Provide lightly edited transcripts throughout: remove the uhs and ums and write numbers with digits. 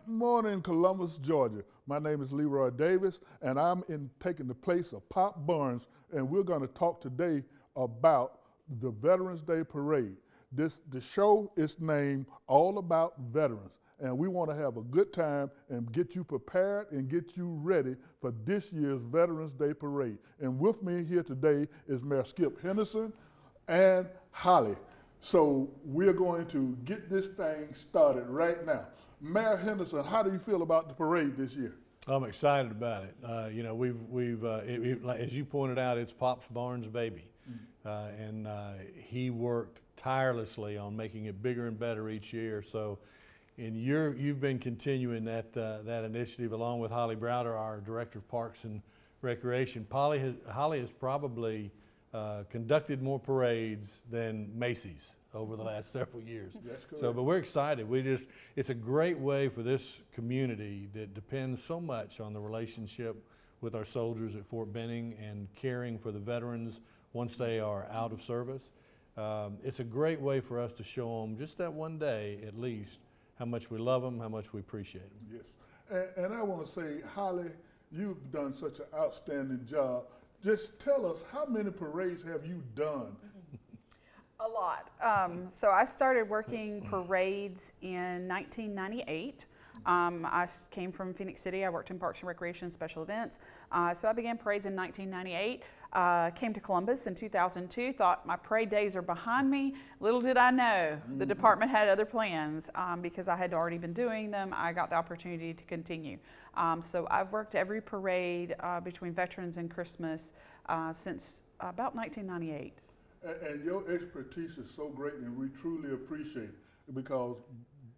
morning, Columbus, Georgia. My name is Leroy Davis, and I'm taking the place of Pop Barnes, and we're going to talk today about the Veterans Day Parade. The show is named All About Veterans, and we want to have a good time and get you prepared and get you ready for this year's Veterans Day Parade. And with me here today is Mayor Skip Henderson and Holli. So we're going to get this thing started right now. Mayor Henderson, how do you feel about the parade this year? I'm excited about it. As you pointed out, it's Pop's Barnes' baby. And he worked tirelessly on making it bigger and better each year. So you've been continuing that initiative along with Holli Browder, our Director of Parks and Recreation. Holli has probably conducted more parades than Macy's over the last several years. That's correct. But we're excited. It's a great way for this community that depends so much on the relationship with our soldiers at Fort Benning and caring for the veterans once they are out of service. It's a great way for us to show them just that one day at least how much we love them, how much we appreciate them. Yes, and I want to say, Holli, you've done such an outstanding job. Just tell us, how many parades have you done? A lot. So I started working parades in 1998. I came from Phoenix City. I worked in Parks and Recreation special events. So I began parades in 1998. Came to Columbus in 2002, thought my parade days are behind me. Little did I know the department had other plans. Because I had already been doing them, I got the opportunity to continue. So I've worked every parade between Veterans and Christmas since about 1998. And your expertise is so great, and we truly appreciate it because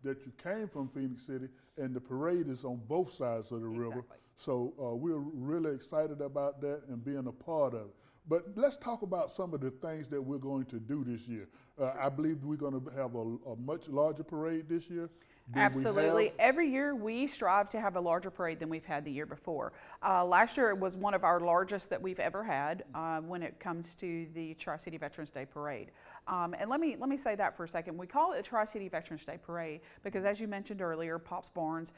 that you came from Phoenix City, and the parade is on both sides of the river. So we're really excited about that and being a part of it. But let's talk about some of the things that we're going to do this year. I believe we're going to have a much larger parade this year. Absolutely. Every year we strive to have a larger parade than we've had the year before. Last year it was one of our largest that we've ever had when it comes to the Tri-City Veterans Day Parade. And let me say that for a second. We call it the Tri-City Veterans Day Parade because, as you mentioned earlier, Pop's Barnes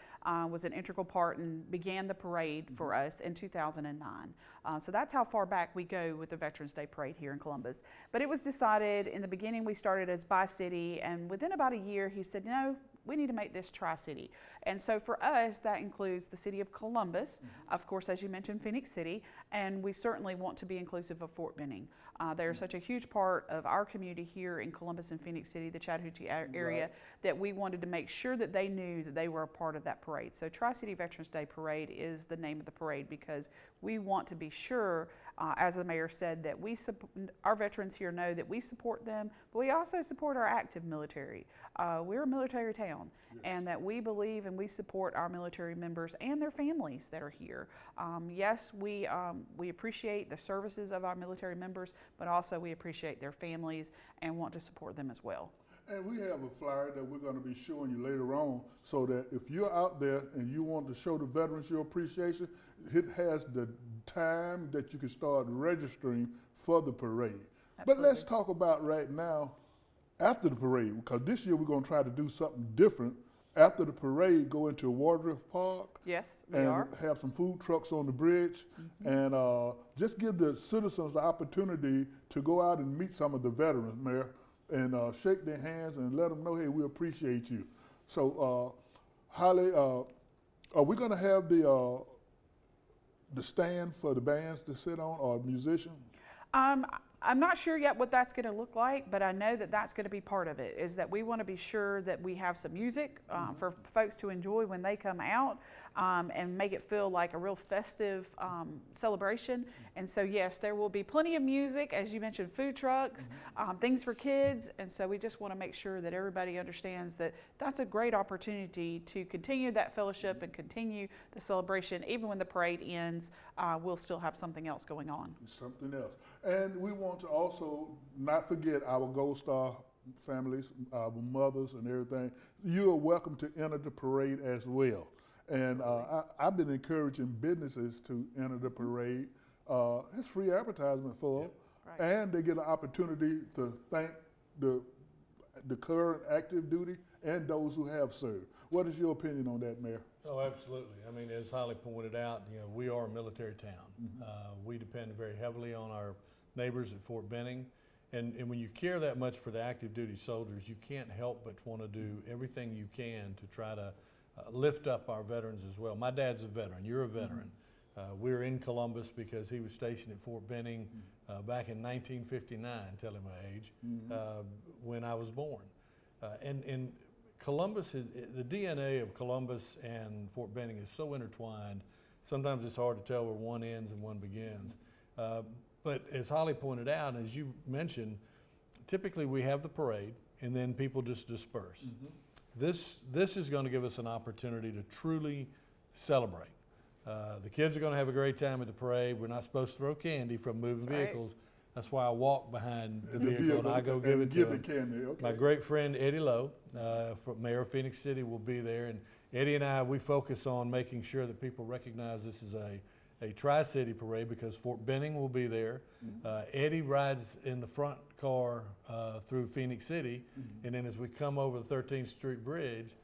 was an integral part and began the parade for us in 2009. So that's how far back we go with the Veterans Day Parade here in Columbus. But it was decided in the beginning we started as bi-city, and within about a year he said, no, we need to make this Tri-City. And so for us, that includes the city of Columbus, of course, as you mentioned, Phoenix City, and we certainly want to be inclusive of Fort Benning. They're such a huge part of our community here in Columbus and Phoenix City, the Chattahoochee area, that we wanted to make sure that they knew that they were a part of that parade. So Tri-City Veterans Day Parade is the name of the parade because we want to be sure, as the mayor said, that our veterans here know that we support them, but we also support our active military. We're a military town, and that we believe and we support our military members and their families that are here. Yes, we appreciate the services of our military members, but also we appreciate their families and want to support them as well. And we have a flyer that we're going to be showing you later on so that if you're out there and you want to show the veterans your appreciation, it has the time that you can start registering for the parade. Absolutely. But let's talk about right now after the parade, because this year we're going to try to do something different. After the parade, go into Wardrobe Park. Yes, we are. Have some food trucks on the bridge, and just give the citizens the opportunity to go out and meet some of the veterans, Mayor, and shake their hands and let them know, hey, we appreciate you. So, Holli, are we going to have the stand for the bands to sit on, or musicians? I'm not sure yet what that's going to look like, but I know that that's going to be part of it, is that we want to be sure that we have some music for folks to enjoy when they come out and make it feel like a real festive celebration. And so, yes, there will be plenty of music, as you mentioned, food trucks, things for kids. And so we just want to make sure that everybody understands that that's a great opportunity to continue that fellowship and continue the celebration. Even when the parade ends, we'll still have something else going on. Something else. And we want to also not forget our Gold Star families, our mothers and everything. You are welcome to enter the parade as well. And I've been encouraging businesses to enter the parade. It's free advertisement for them. And they get an opportunity to thank the current active duty and those who have served. What is your opinion on that, Mayor? Oh, absolutely. I mean, as Holli pointed out, we are a military town. We depend very heavily on our neighbors at Fort Benning. And when you care that much for the active duty soldiers, you can't help but want to do everything you can to try to lift up our veterans as well. My dad's a veteran. You're a veteran. We're in Columbus because he was stationed at Fort Benning back in 1959, telling my age, when I was born. And Columbus, the DNA of Columbus and Fort Benning is so intertwined, sometimes it's hard to tell where one ends and one begins. But as Holli pointed out, as you mentioned, typically we have the parade and then people just disperse. This is going to give us an opportunity to truly celebrate. The kids are going to have a great time at the parade. We're not supposed to throw candy from moving vehicles. That's why I walk behind the vehicle and I go give it to them. Candy. Okay. My great friend Eddie Lowe, Mayor of Phoenix City, will be there. And Eddie and I, we focus on making sure that people recognize this is a Tri-City parade because Fort Benning will be there. Eddie rides in the front car through Phoenix City, and then as we come over the 13th Street Bridge,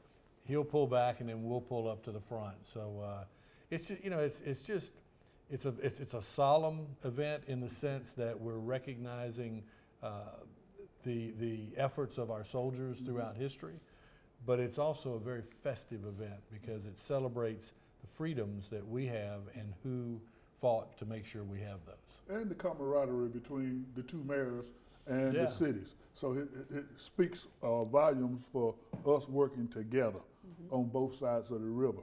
he'll pull back and then we'll pull up to the front. So it's just, it's a solemn event in the sense that we're recognizing the efforts of our soldiers throughout history, but it's also a very festive event because it celebrates the freedoms that we have and who fought to make sure we have those. And the camaraderie between the two mayors and the cities. So it speaks volumes for us working together on both sides of the river.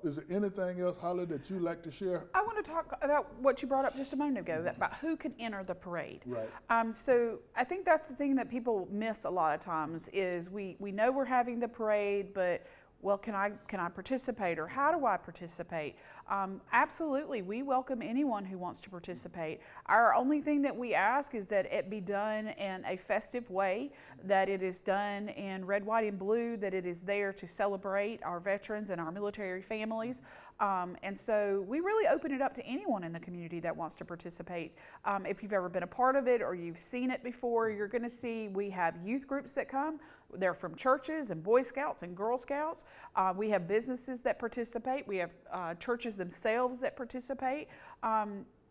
Is there anything else, Holli, that you'd like to share? I want to talk about what you brought up just a moment ago, about who can enter the parade. Right. So I think that's the thing that people miss a lot of times is we know we're having the parade, but well, can I participate, or how do I participate? Absolutely, we welcome anyone who wants to participate. Our only thing that we ask is that it be done in a festive way, that it is done in red, white, and blue, that it is there to celebrate our veterans and our military families. And so we really open it up to anyone in the community that wants to participate. If you've ever been a part of it or you've seen it before, you're going to see we have youth groups that come. They're from churches and Boy Scouts and Girl Scouts. We have businesses that participate. We have churches themselves that participate.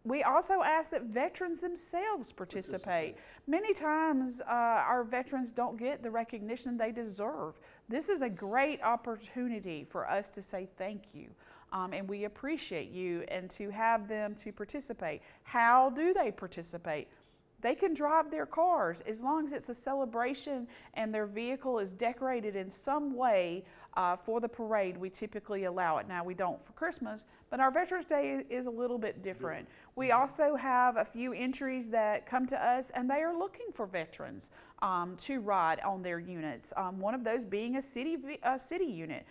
We also ask that veterans themselves participate. Many times our veterans don't get the recognition they deserve. This is a great opportunity for us to say thank you. And we appreciate you, and to have them to participate. How do they participate? They can drive their cars as long as it's a celebration and their vehicle is decorated in some way for the parade. We typically allow it. Now, we don't for Christmas, but our Veterans Day is a little bit different. We also have a few entries that come to us and they are looking for veterans to ride on their units. One of those being a city unit.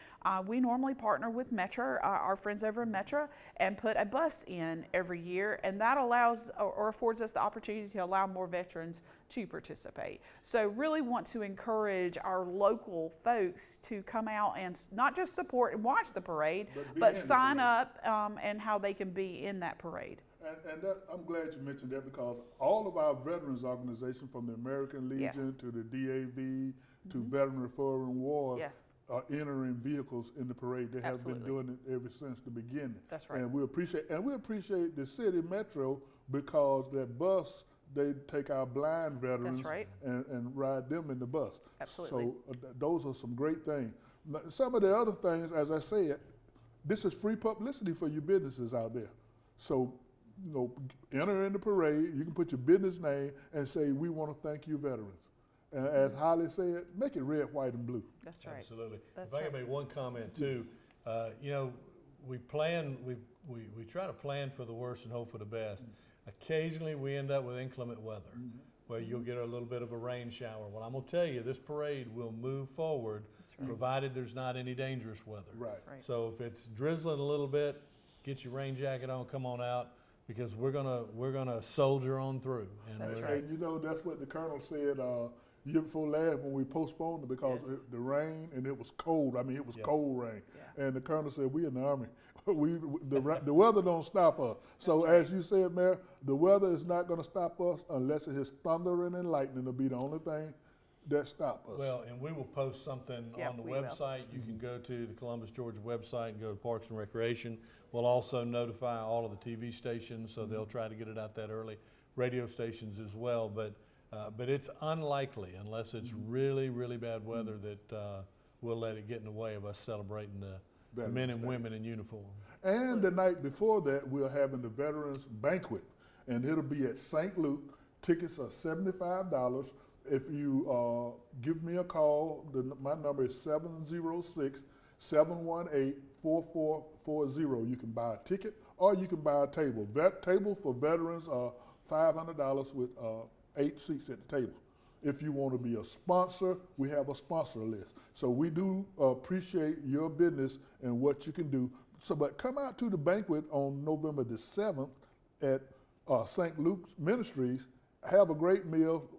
We normally partner with Metro, our friends over in Metro, and put a bus in every year, and that allows or affords us the opportunity to allow more veterans to participate. So really want to encourage our local folks to come out and not just support and watch the parade, but sign up and how they can be in that parade. And I'm glad you mentioned that, because all of our veterans organizations, from the American Legion to the DAV to Veteran Referring Wars, are entering vehicles in the parade. They have been doing it ever since the beginning. That's right. And we appreciate the city Metro, because that bus, they take our blind veterans and ride them in the bus. Absolutely. So those are some great things. Now, some of the other things, as I said, this is free publicity for your businesses out there. So, enter in the parade. You can put your business name and say, we want to thank you, veterans. And as Holli said, make it red, white, and blue. That's right. Absolutely. That's if I can make one comment too, we try to plan for the worst and hope for the best. Occasionally we end up with inclement weather, where you'll get a little bit of a rain shower. Well, I'm going to tell you, this parade will move forward, provided there's not any dangerous weather. Right. So if it's drizzling a little bit, get your rain jacket on, come on out, because we're gonna soldier on through. And That's right. And that's what the Colonel said year before last when we postponed it, because the rain, and it was cold. I mean, it was cold rain. And the Colonel said, we in the Army. The weather don't stop us. So as you said, Mayor, the weather is not going to stop us unless it is thundering and lightning. Will be the only thing that stop us? Well, and we will post something Yeah, on the we will. website. You can go to the Columbus, Georgia website and go to Parks and Recreation. We'll also notify all of the TV stations, so they'll try to get it out that early. Radio stations as well, but it's unlikely, unless it's really, really bad weather, that we'll let it get in the way of us celebrating the men and women in uniform. And the night before that, we're having the Veterans Banquet, and it'll be at St. Luke. Tickets are $75. If you give me a call, my number is 706-718-4440. You can buy a ticket or you can buy a table. That table for veterans are $500 with 8 seats at the table. If you want to be a sponsor, we have a sponsor list. So we do appreciate your business and what you can do. So, but come out to the banquet on November the 7th at St. Luke's Ministries. Have a great meal,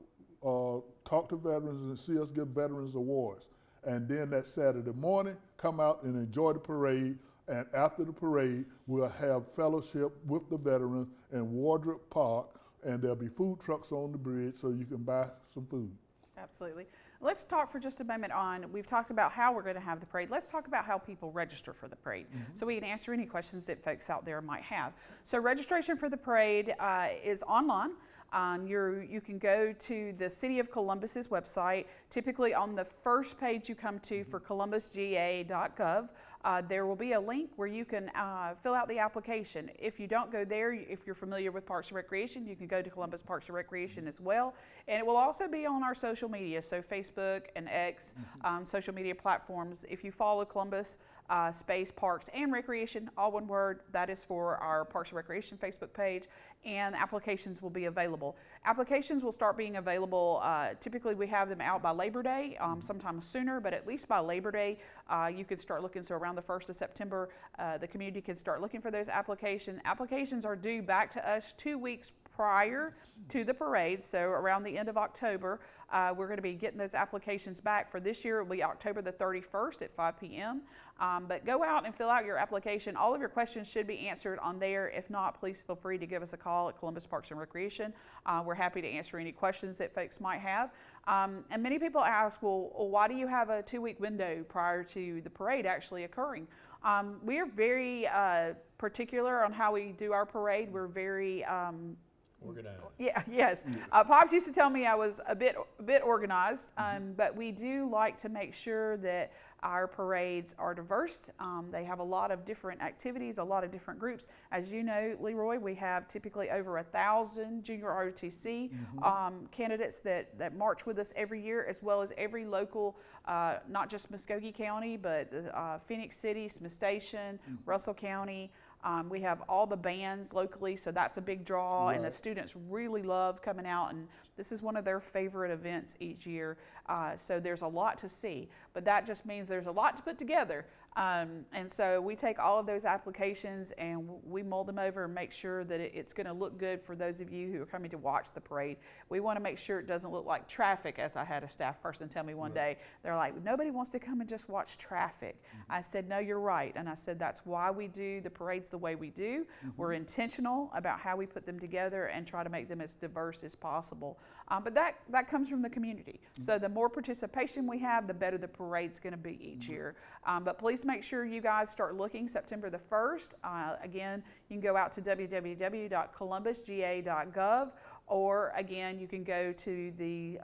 talk to veterans and see us give Veterans Awards. And then that Saturday morning, come out and enjoy the parade. And after the parade, we'll have fellowship with the veterans in Wardrop Park, and there'll be food trucks on the bridge so you can buy some food. Absolutely. Let's talk for just a moment we've talked about how we're going to have the parade. Let's talk about how people register for the parade so we can answer any questions that folks out there might have. So registration for the parade is online. You can go to the City of Columbus's website. Typically on the first page you come to for columbusga.gov, there will be a link where you can fill out the application. If you don't go there, if you're familiar with Parks and Recreation, you can go to Columbus Parks and Recreation as well. And it will also be on our social media, so Facebook and X, social media platforms. If you follow Columbus space Parks and Recreation, all one word, that is for our Parks and Recreation Facebook page, and applications will be available. Applications will start being available, typically we have them out by Labor Day, sometimes sooner, but at least by Labor Day, you can start looking, so around the 1st of September, the community can start looking for those applications. Applications are due back to us 2 weeks prior to the parade, so around the end of October, we're going to be getting those applications back. For this year, it will be October the 31st at 5 p.m. But go out and fill out your application. All of your questions should be answered on there. If not, please feel free to give us a call at Columbus Parks and Recreation. We're happy to answer any questions that folks might have. And many people ask, well, why do you have a 2-week window prior to the parade actually occurring? We are very particular on how we do our parade. We're very Organized. Yeah, yes. Pops used to tell me I was a bit organized, but we do like to make sure that our parades are diverse. They have a lot of different activities, a lot of different groups. As you know, Leroy, we have typically over 1,000 junior ROTC candidates that march with us every year, as well as every local, not just Muskogee County, but Phoenix City, Smith Station, Russell County. We have all the bands locally, so that's a big draw, and the students really love coming out, and this is one of their favorite events each year. So there's a lot to see, but that just means there's a lot to put together. And so we take all of those applications and we mull them over and make sure that it's going to look good for those of you who are coming to watch the parade. We want to make sure it doesn't look like traffic, as I had a staff person tell me one day. They're like, nobody wants to come and just watch traffic. I said, no, you're right. And I said, that's why we do the parades the way we do. We're intentional about how we put them together and try to make them as diverse as possible. But that comes from the community. So the more participation we have, the better the parade's going to be each year. But please make sure you guys start looking September the 1st. Again, you can go out to www.columbusga.gov, or again, you can go to the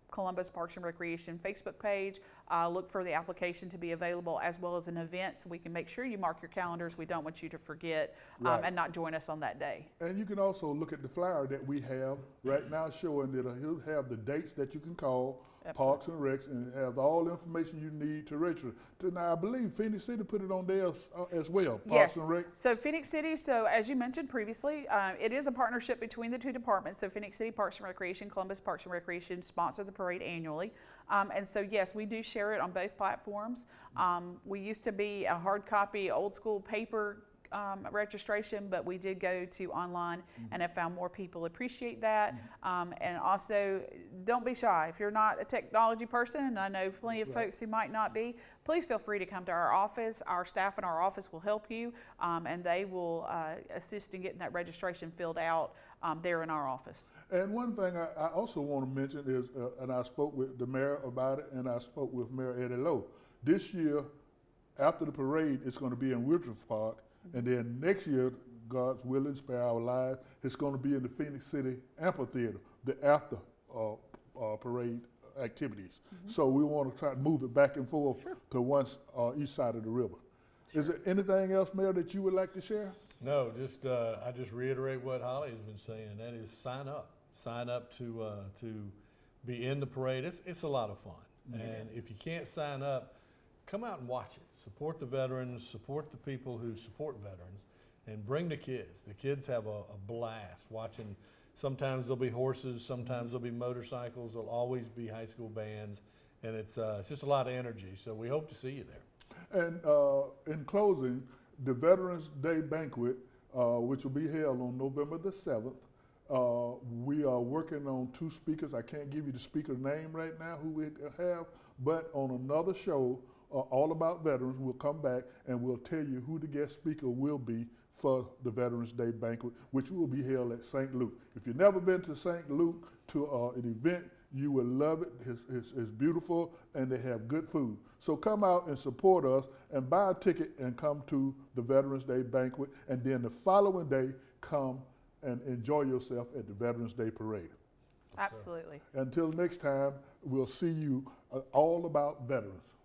Columbus Parks and Recreation Facebook page. Look for the application to be available, as well as an event, so we can make sure you mark your calendars. We don't want you to forget and not join us on that day. And you can also look at the flyer that we have right now showing that he'll have the dates that you can call. Absolutely. Parks and Recs, and have all the information you need to register. Now, I believe Phoenix City put it on there as well, Parks and Rec. So Phoenix City, so as you mentioned previously, it is a partnership between the two departments. So Phoenix City Parks and Recreation, Columbus Parks and Recreation sponsor the parade annually. And so yes, we do share it on both platforms. We used to be a hard copy, old school paper registration, but we did go to online and have found more people appreciate that. And also, don't be shy. If you're not a technology person, and I know plenty of folks who might not be, please feel free to come to our office. Our staff in our office will help you, and they will assist in getting that registration filled out there in our office. And one thing I also want to mention is, and I spoke with the mayor about it, and I spoke with Mayor Eddie Lowe. This year, after the parade, it's going to be in Winters Park, and then next year, God's willing, spare our lives, it's going to be in the Phoenix City Amphitheater, the after parade activities. So we want to try to move it back and forth to one each side of the river. Is there anything else, Mayor, that you would like to share? No, just I just reiterate what Holly has been saying, and that is sign up. Sign up to be in the parade. It's a lot of fun. And if you can't sign up, come out and watch it. Support the veterans, support the people who support veterans, and bring the kids. The kids have a blast watching. Sometimes there'll be horses, sometimes there'll be motorcycles, there'll always be high school bands, and it's just a lot of energy. So we hope to see you there. And in closing, the Veterans Day Banquet, which will be held on November the 7th, we are working on 2 speakers. I can't give you the speaker name right now who we have, but on another show, all about veterans, we'll come back and we'll tell you who the guest speaker will be for the Veterans Day Banquet, which will be held at St. Luke. If you've never been to St. Luke to an event, you will love it. It's beautiful, and they have good food. So come out and support us and buy a ticket and come to the Veterans Day Banquet, and then the following day, come and enjoy yourself at the Veterans Day Parade. Absolutely. Until next time, we'll see you all about veterans.